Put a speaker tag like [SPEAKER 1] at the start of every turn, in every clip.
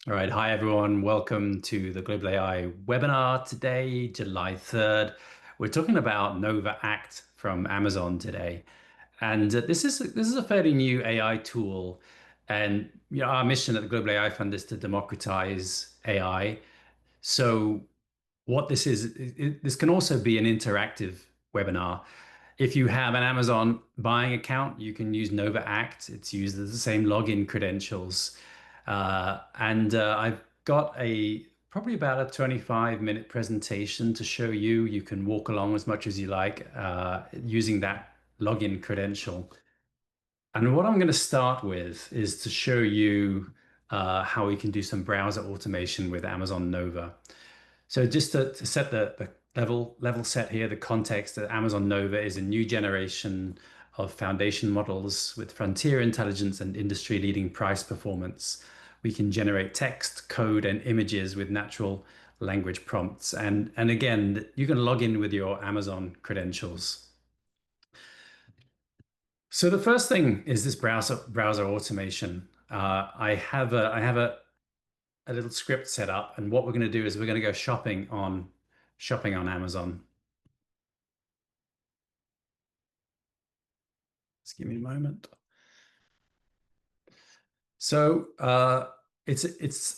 [SPEAKER 1] All right. Hi, everyone. Welcome to the Global AI webinar today, July 3rd. We're talking about Nova Act from Amazon today. And this is a fairly new AI tool. And our mission at the Global AI Fund is to democratize AI. So what this is, this can also be an interactive webinar. If you have an Amazon buying account, you can use Nova Act. It's used as the same login credentials. And I've got probably about a 25-minute presentation to show you. You can walk along as much as you like using that login credential. And what I'm going to start with is to show you how we can do some browser automation with Amazon Nova. So just to set the level set here, the context that Amazon Nova is a new generation of foundation models with frontier intelligence and industry-leading price performance. We can generate text, code, and images with natural language prompts. And again, you can log in with your Amazon credentials. So the first thing is this browser automation. I have a little script set up, and what we're going to do is we're going to go shopping on Amazon. Just give me a moment. So it's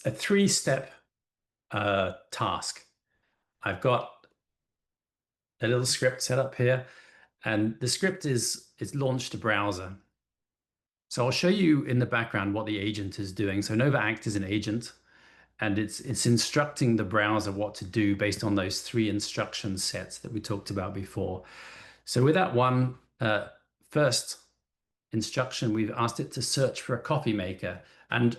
[SPEAKER 1] a three-step task. I've got a little script set up here, and the script is launched a browser. So I'll show you in the background what the agent is doing. So Nova Act is an agent, and it's instructing the browser what to do based on those three instruction sets that we talked about before. So with that one first instruction, we've asked it to search for a coffee maker. And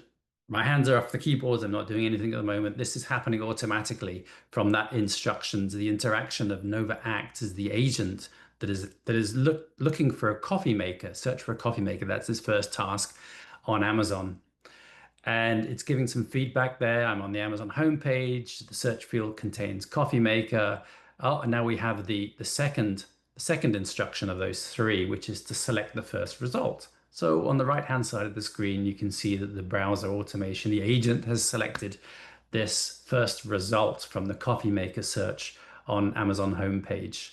[SPEAKER 1] my hands are off the keyboards. I'm not doing anything at the moment. This is happening automatically from that instruction to the interaction of Nova Act as the agent that is looking for a coffee maker, search for a coffee maker. That's his first task on Amazon. And it's giving some feedback there. I'm on the Amazon homepage. The search field contains coffee maker. Oh, and now we have the second instruction of those three, which is to select the first result. So on the right-hand side of the screen, you can see that the browser automation, the agent has selected this first result from the coffee maker search on Amazon homepage.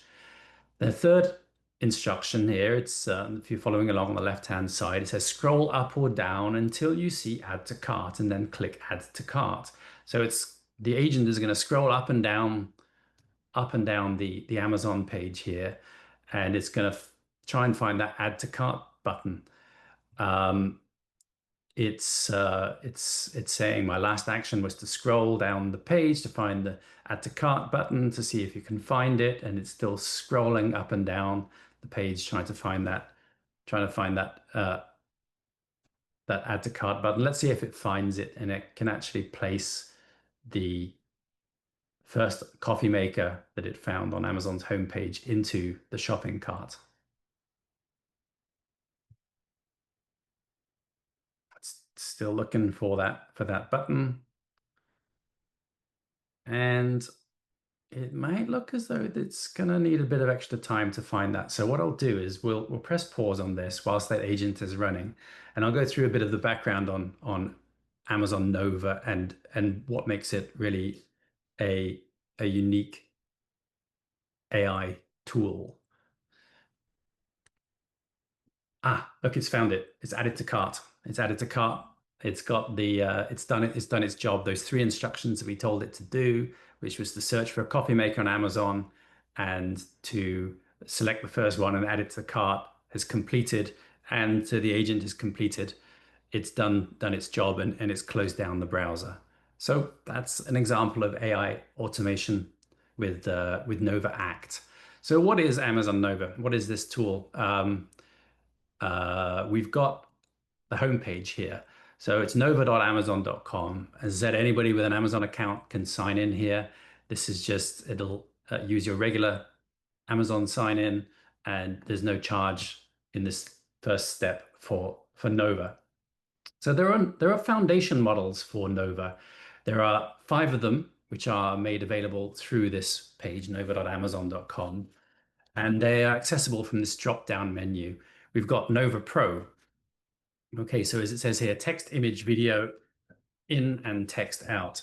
[SPEAKER 1] The third instruction here, it's if you're following along on the left-hand side, it says scroll up or down until you see add to cart and then click add to cart. So it's the agent is going to scroll up and down the Amazon page here, and it's going to try and find that add to cart button. Um, it's saying my last action was to scroll down the page to find the add to cart button to see if you can find it, and it's still scrolling up and down the page trying to find that that add to cart button. Let's see if it finds it and it can actually place the first coffee maker that it found on Amazon's homepage into the shopping cart. It's still looking for that button. And it might look as though it's gonna need a bit of extra time to find that. So what I'll do is we'll press pause on this whilst that agent is running, and I'll go through a bit of the background on Amazon Nova and what makes it really a a unique AI tool. Ah, look, it's found it. It's added to cart. It's added to cart. It's got it's done its job. Those three instructions that we told it to do, which was to search for a coffee maker on Amazon and to select the first one and add it to the cart, has completed, and so the agent is completed. It's done its job and it's closed down the browser. So that's an example of AI automation with Nova Act. So what is Amazon Nova? What is this tool? We've got the homepage here. So it's nova.amazon.com. As I said, anybody with an Amazon account can sign in here. This is just, it'll use your regular Amazon sign in, and there's no charge in this first step for Nova. So there are foundation models for Nova. There are 5 of them, which are made available through this page, nova.amazon.com, and they are accessible from this drop-down menu. We've got Nova Pro. Okay, so as it says here, text, image, video, in and text out.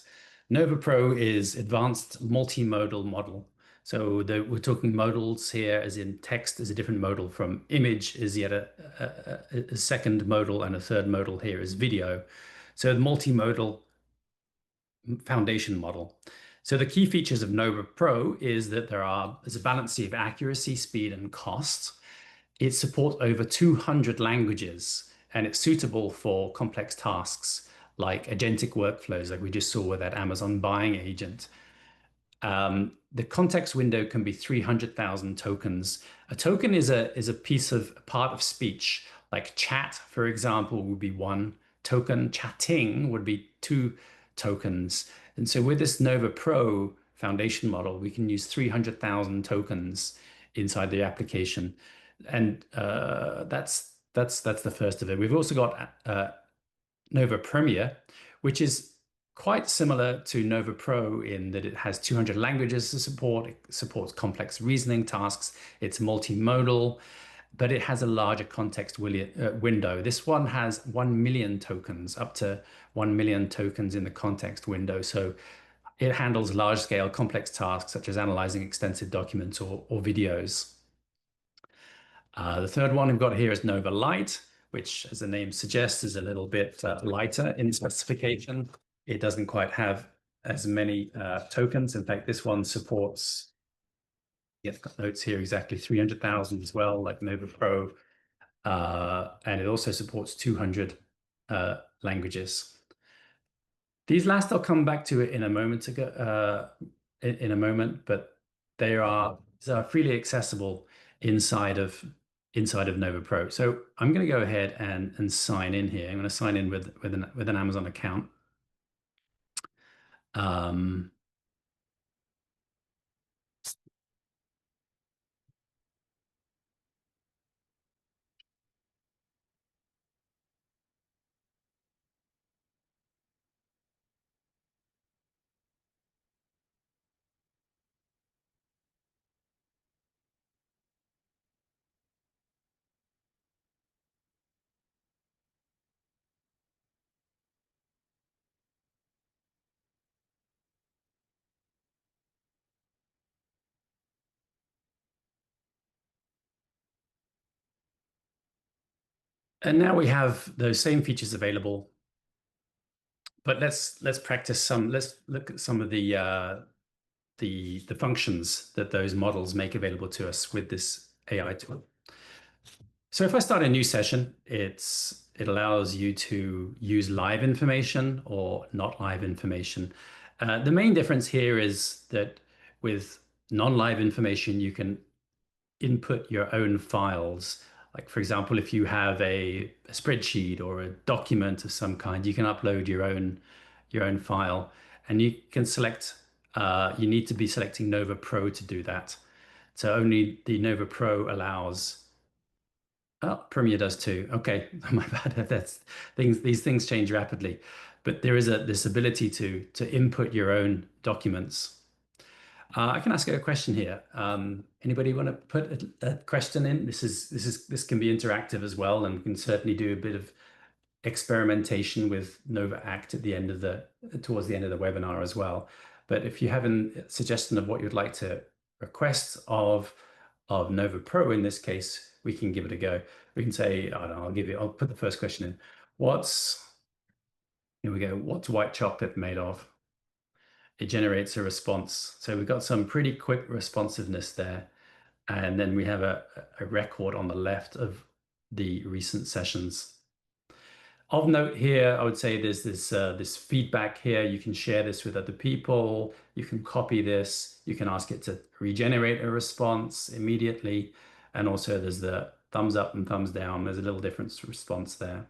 [SPEAKER 1] Nova Pro is advanced multimodal model. So we're talking modals here, as in text is a different modal from image, is yet a second modal, and a third modal here is video. So the multimodal foundation model. So the key features of Nova Pro is that there's a balance of accuracy, speed, and cost. It supports over 200 languages, and it's suitable for complex tasks like agentic workflows, like we just saw with that Amazon buying agent. The context window can be 300,000 tokens. A token is a piece of part of speech, like chat, for example, would be one token. Chatting would be two tokens. And so with this Nova Pro foundation model, we can use 300,000 tokens inside the application, and that's the first of it. We've also got Nova Premier, which is quite similar to Nova Pro in that it has 200 languages to support. It supports complex reasoning tasks. It's multimodal, but it has a larger context window. This one has 1 million tokens, up to 1 million tokens in the context window. So it handles large scale complex tasks such as analyzing extensive documents or videos. The third one we've got here is Nova Light, which, as the name suggests, is a little bit lighter in specification. It doesn't quite have as many tokens. In fact, this one supports, I've got notes here, exactly 300,000 as well, like Nova Pro. And it also supports 200 languages. These last I'll come back to it in a moment in a moment, but they are freely accessible inside of Nova Pro. So I'm going to go ahead and sign in here. I'm going to sign in with an Amazon account. Um, and now we have those same features available, but let's practice some. Let's look at some of the functions that those models make available to us with this AI tool. So if I start a new session, it allows you to use live information or not live information. The main difference here is that with non-live information, you can input your own files. Like, for example, if you have a spreadsheet or a document of some kind, you can upload your own file, and you can select. You need to be selecting Nova Pro to do that. So only the Nova Pro allows. Oh, Premiere does too. Okay, my bad. These things change rapidly, but there is this ability to input your own documents. I can ask a question here. Anybody want to put a question in? This can be interactive as well, and we can certainly do a bit of experimentation with Nova Act at the end of towards the end of the webinar as well. But if you have a suggestion of what you'd like to request of Nova Pro in this case, we can give it a go. We can say, I don't know, I'll put the first question in. Here we go. What's white chocolate made of? It generates a response. So we've got some pretty quick responsiveness there. And then we have a record on the left of the recent sessions. Of note here, I would say there's this feedback here. You can share this with other people. You can copy this. You can ask it to regenerate a response immediately. And also there's the thumbs up and thumbs down. There's a little different response there.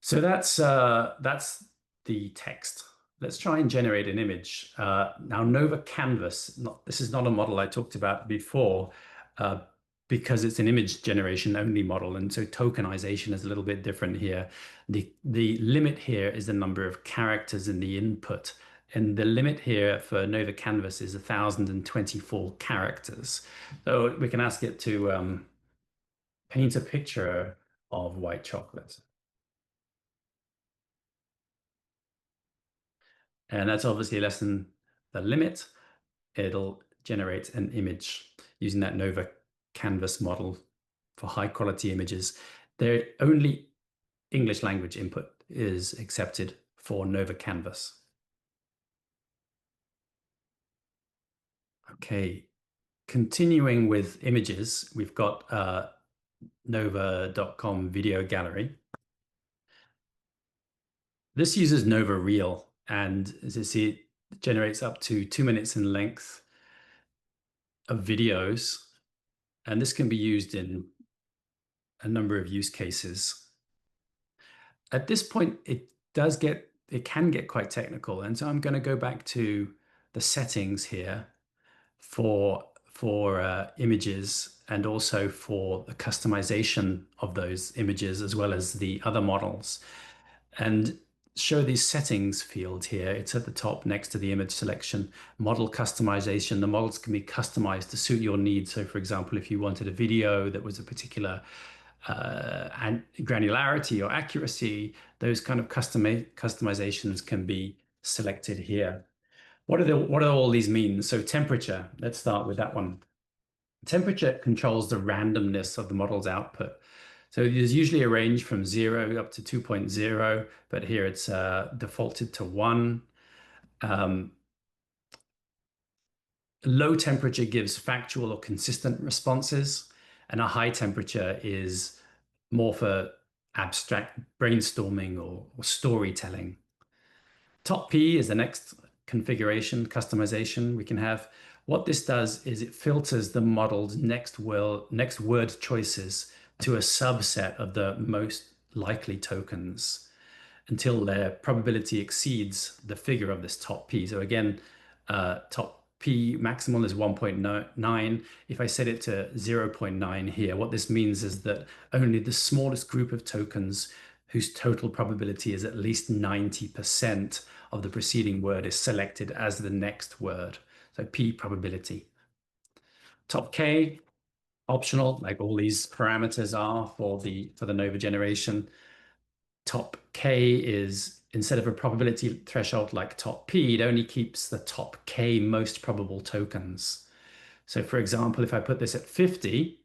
[SPEAKER 1] So that's the text. Let's try and generate an image. Now Nova Canvas, this is not a model I talked about before, because it's an image generation only model, and so tokenization is a little bit different here. The limit here is the number of characters in the input, and the limit here for Nova Canvas is 1,024 characters. So we can ask it to paint a picture of white chocolate. and that's obviously less than the limit, it'll generate an image using that Nova Canvas model for high quality images. Their only English language input is accepted for Nova Canvas. Okay, continuing with images, we've got Nova.com Video Gallery. This uses Nova Reel, and as you see, it generates up to 2 minutes in length of videos, and this can be used in a number of use cases. At this point, it can get quite technical, and so I'm going to go back to the settings here for images and also for the customization of those images as well as the other models, and show these settings field here. It's at the top next to the image selection. Model customization. The models can be customized to suit your needs. So for example, if you wanted a video that was a particular and granularity or accuracy, those kind of customizations can be selected here. What do all these mean? So temperature, let's start with that one. Temperature controls the randomness of the model's output. So there's usually a range from 0 up to 2.0, but here it's defaulted to 1. Low temperature gives factual or consistent responses, and a high temperature is more for abstract brainstorming or storytelling. Top P is the next configuration, customization we can have. What this does is it filters the model's next word choices to a subset of the most likely tokens until their probability exceeds the figure of this top P. So again, top P maximal is 1.9. If I set it to 0.9 here, what this means is that only the smallest group of tokens whose total probability is at least 90% of the preceding word is selected as the next word. So P probability. Top K, optional, like all these parameters are for the Nova generation. Top K is, instead of a probability threshold like top P, it only keeps the top K most probable tokens. So for example, if I put this at 50,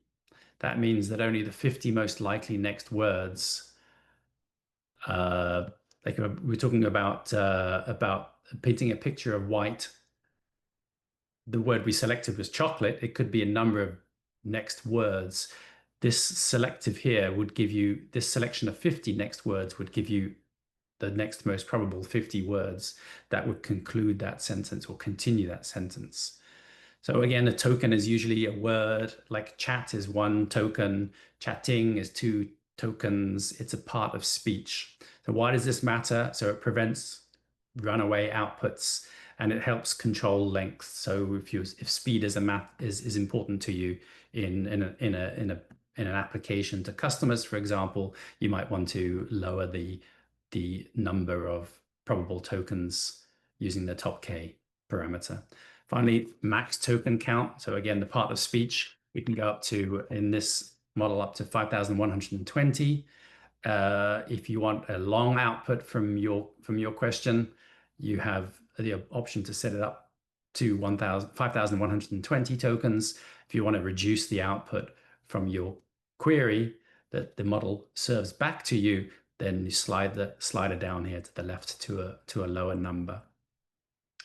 [SPEAKER 1] that means that only the 50 most likely next words, like we're talking about painting a picture of white. The word we selected was chocolate. It could be a number of next words. This selective here would give you, this selection of 50 next words would give you the next most probable 50 words that would conclude that sentence or continue that sentence. So again, a token is usually a word, like chat is 1 token, chatting is 2 tokens. It's a part of speech. So why does this matter? So it prevents runaway outputs and it helps control length. So if speed is important to you in an application to customers, for example, you might want to lower the number of probable tokens using the top K parameter. Finally, max token count. So again, the part of speech, we can go up to, in this model, up to 5,120. If you want a long output from your question, you have the option to set it up to 5,120 tokens. If you want to reduce the output from your query that the model serves back to you, then you slide the slider down here to the left to a lower number.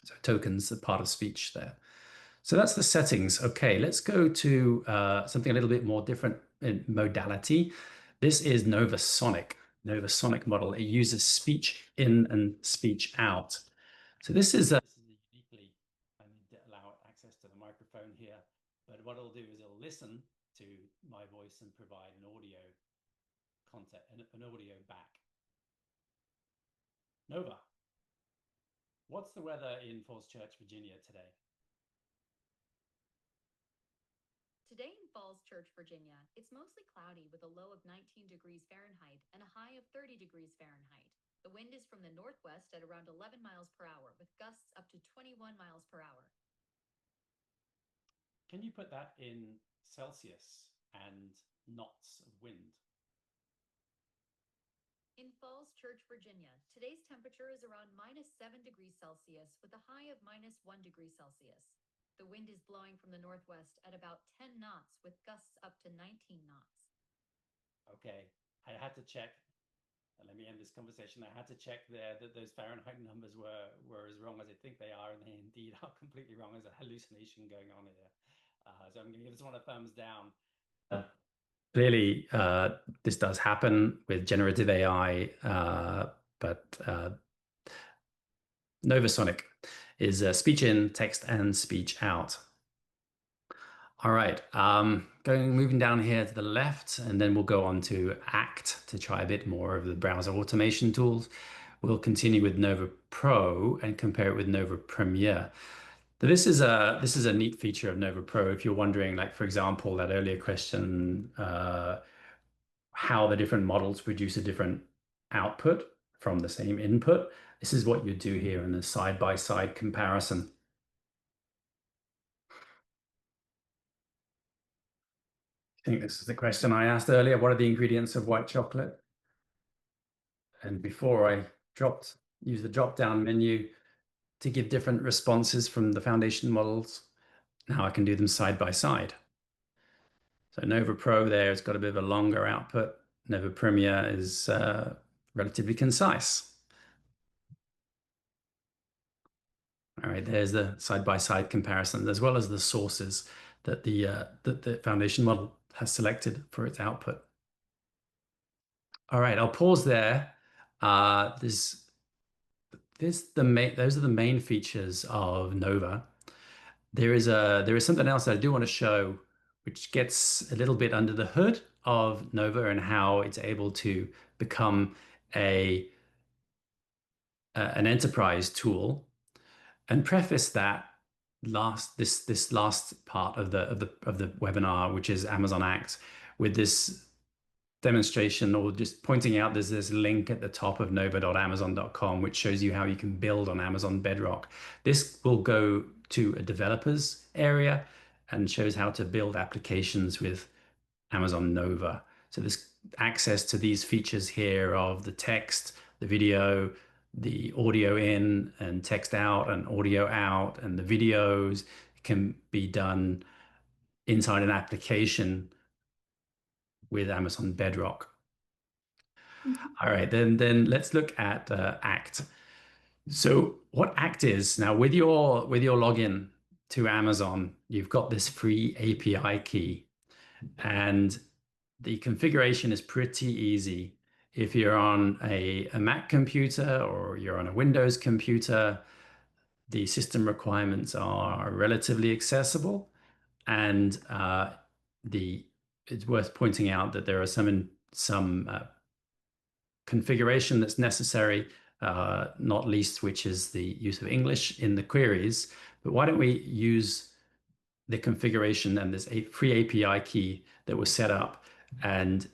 [SPEAKER 1] So tokens are part of speech there. So that's the settings. Okay, let's go to something a little bit more different in modality. This is Nova Sonic model. It uses speech in and speech out. So this is uniquely, I need to allow access to the microphone here, but what it'll do is it'll listen to my voice and provide an audio content, an audio back. Nova, what's the weather in Falls Church, Virginia today?
[SPEAKER 2] Today in Falls Church, Virginia, it's mostly cloudy with a low of 19 degrees Fahrenheit and a high of 30 degrees Fahrenheit. The wind is from the northwest at around 11 miles per hour with gusts up to 21 miles per hour.
[SPEAKER 1] Can you put that in Celsius and knots of wind?
[SPEAKER 2] In Falls Church, Virginia, today's temperature is around -7 degrees Celsius with a high of -1 degree Celsius. The wind is blowing from the northwest at about 10 knots with gusts up to 19 knots.
[SPEAKER 1] Okay, I had to check. Let me end this conversation. I had to check there that those Fahrenheit numbers were as wrong as I think they are, and they indeed are completely wrong. There's a hallucination going on here. So I'm going to give this one a thumbs down. Clearly, this does happen with generative AI, but Novasonic is speech in, text, and speech out. All right, moving down here to the left, and then we'll go on to Act to try a bit more of the browser automation tools. We'll continue with Nova Pro and compare it with Nova Premiere. So this is a neat feature of Nova Pro. If you're wondering, like for example, that earlier question, how the different models produce a different output from the same input, this is what you do here in the side-by-side comparison. I think this is the question I asked earlier. What are the ingredients of white chocolate? And before I use the drop-down menu to give different responses from the foundation models. Now I can do them side by side. So Nova Pro there has got a bit of a longer output. Nova Premiere is relatively concise. All right, there's the side-by-side comparison, as well as the sources that the foundation model has selected for its output. All right, I'll pause there. Those are the main features of Nova. There is something else that I do want to show, which gets a little bit under the hood of Nova and how it's able to become an enterprise tool. And preface that this last part of the webinar, which is Amazon Act, with this demonstration, or just pointing out there's this link at the top of nova.amazon.com, which shows you how you can build on Amazon Bedrock. This will go to a developers area and shows how to build applications with Amazon Nova. So there's access to these features here of the text, the video, the audio in and text out and audio out, and the videos can be done inside an application with Amazon Bedrock. All right, then let's look at Act. So what Act is now, with your login to Amazon, you've got this free API key, and the configuration is pretty easy. If you're on a Mac computer or you're on a Windows computer, the system requirements are relatively accessible, and it's worth pointing out that there are some configuration that's necessary, not least which is the use of English in the queries. But why don't we use the configuration and this free API key that was set up, and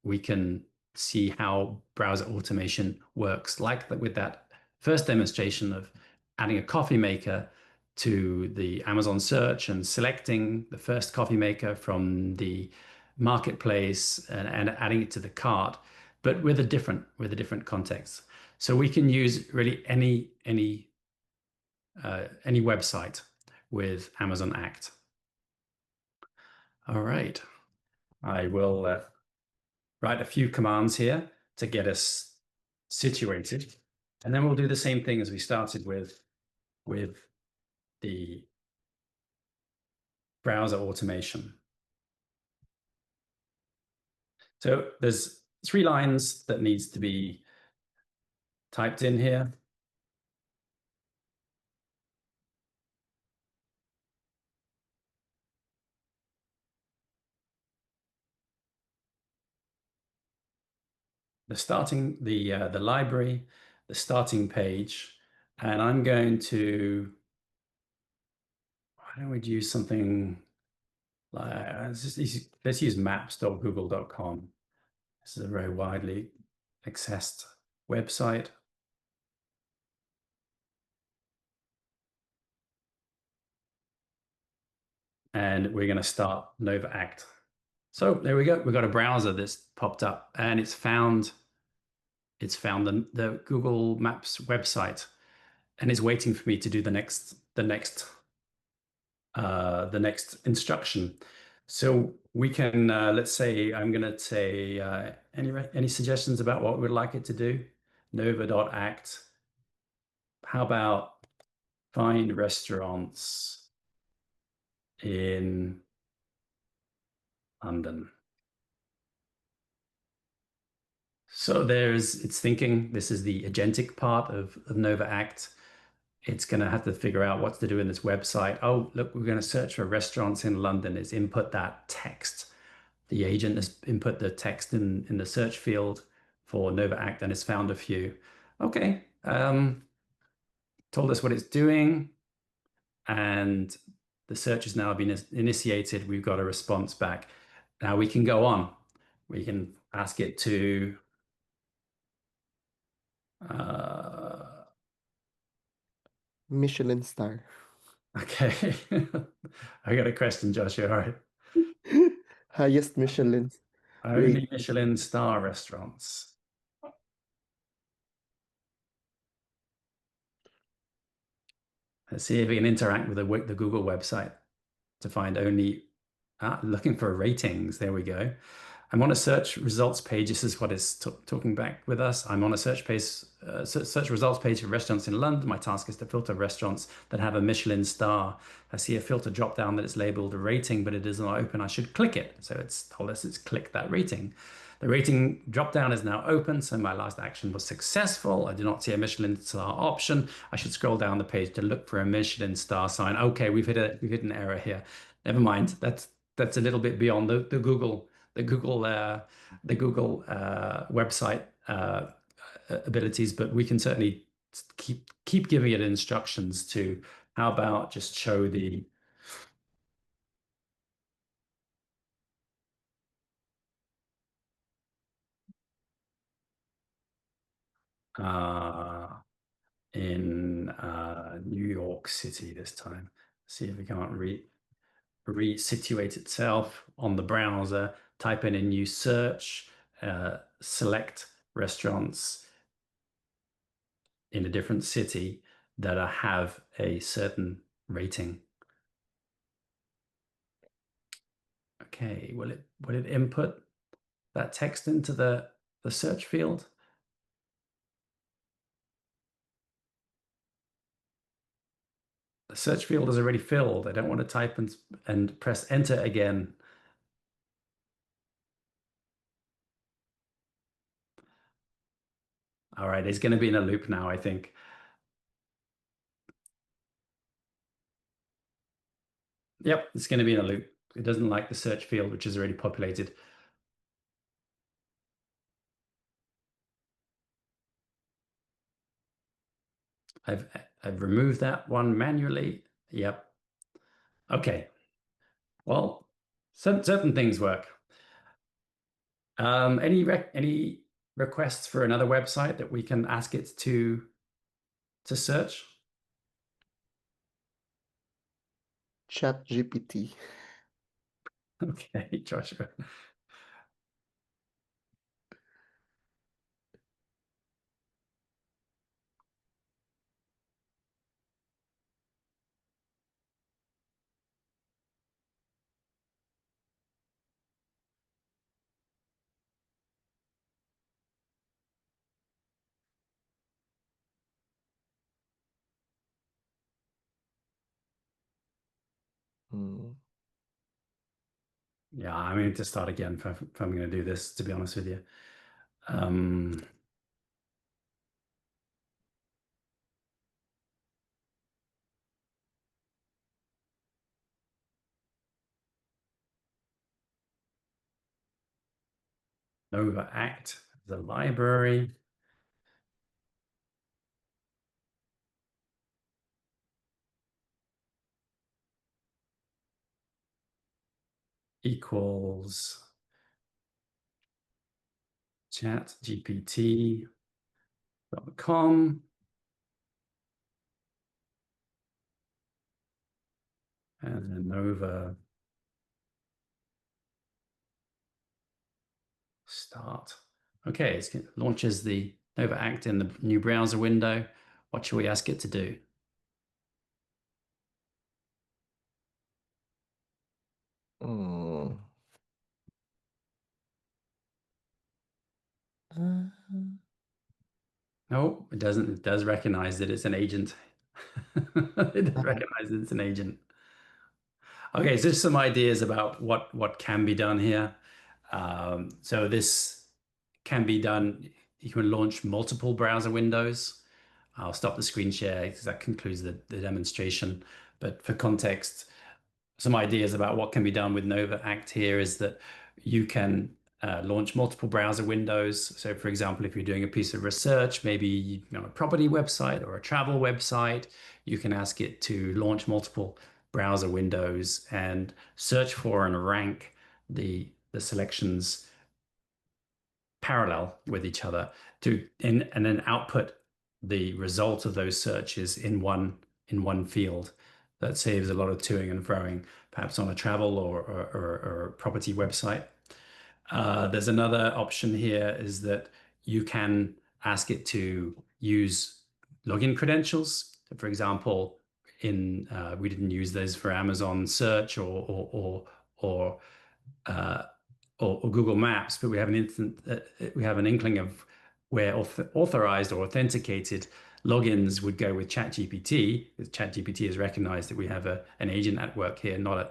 [SPEAKER 1] we can see how browser automation works, like with that first demonstration of adding a coffee maker to the Amazon search and selecting the first coffee maker from the marketplace and adding it to the cart, but with a different context. So we can use really any website with Amazon Act. All right, I will write a few commands here to get us situated, and then we'll do the same thing as we started with the browser automation. So there's 3 lines that needs to be typed in here. The library, the starting page, and I'm going to, why don't we use something like, let's use maps.google.com. This is a very widely accessed website. And we're going to start Nova Act. So there we go. We've got a browser that's popped up, and it's found it's found the Google Maps website and is waiting for me to do the next instruction. So we can, let's say, I'm going to say any suggestions about what we'd like it to do? Nova.act. How about find restaurants in London? So it's thinking this is the agentic part of Nova Act. It's going to have to figure out what to do in this website. Oh, look, we're going to search for restaurants in London. It's input that text. The agent has input the text in the search field for Nova Act and it's found a few. Okay. Told us what it's doing. And the search has now been initiated. We've got a response back. Now we can go on. We can ask it to
[SPEAKER 3] Michelin star.
[SPEAKER 1] okay. I got a question, Joshua. All right.
[SPEAKER 3] Highest Michelin
[SPEAKER 1] Only
[SPEAKER 3] rate.
[SPEAKER 1] Michelin star restaurants. Let's see if we can interact with the Google website to find only looking for ratings. There we go. I'm on a search results page. This is what is talking back with us. I'm on a search page, search results page for restaurants in London. My task is to filter restaurants that have a Michelin star. I see a filter drop down that is labeled a rating, but it is not open. I should click it. So it's told us it's click that rating. The rating drop down is now open, so my last action was successful. I do not see a Michelin star option. I should scroll down the page to look for a Michelin star sign. Okay, we've hit an error here. Never mind. That's a little bit beyond the Google website abilities, but we can certainly keep giving it instructions to how about just show the in New York City this time. See if we can't resituate itself on the browser, type in a new search, select restaurants in a different city that have a certain rating. Okay, will it input that text into the search field? The search field is already filled. I don't want to type and press enter again. All right, it's going to be in a loop now, I think. Yep, it's going to be in a loop. It doesn't like the search field, which is already populated. I've removed that one manually. Yep. Okay. Well, certain things work. Any requests for another website that we can ask it to search?
[SPEAKER 3] ChatGPT.
[SPEAKER 1] Okay, Joshua. Yeah, I'm going to start again if I'm going to do this, to be honest with you. Nova Act, the library. Equals chatgpt.com. And then Nova start. Okay, it launches the Nova Act in the new browser window. What should we ask it to do?
[SPEAKER 3] Hmm.
[SPEAKER 1] No, it doesn't. It does recognize that it's an agent. It does recognize that it's an agent. Okay, so just some ideas about what can be done here. So this can be done. You can launch multiple browser windows. I'll stop the screen share because that concludes the demonstration. But for context, some ideas about what can be done with Nova Act here is that you can launch multiple browser windows. So for example, if you're doing a piece of research, maybe a property website or a travel website, you can ask it to launch multiple browser windows and search for and rank the selections parallel with each other and then output the result of those searches in one field. That saves a lot of toing and froing, perhaps on a travel or property website. There's another option here is that you can ask it to use login credentials. For example, we didn't use those for Amazon search or Google Maps, but we have an inkling of where authorized or authenticated logins would go with ChatGPT. ChatGPT has recognized that we have an agent at work here, not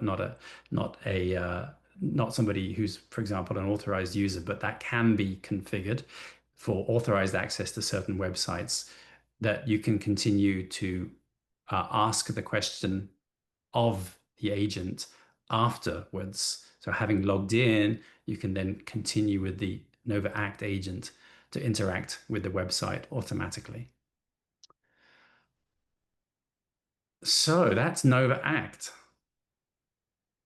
[SPEAKER 1] somebody who's, for example, an authorized user, but that can be configured for authorized access to certain websites that you can continue to ask the question of the agent afterwards. So having logged in, you can then continue with the Nova Act agent to interact with the website automatically. So that's Nova Act.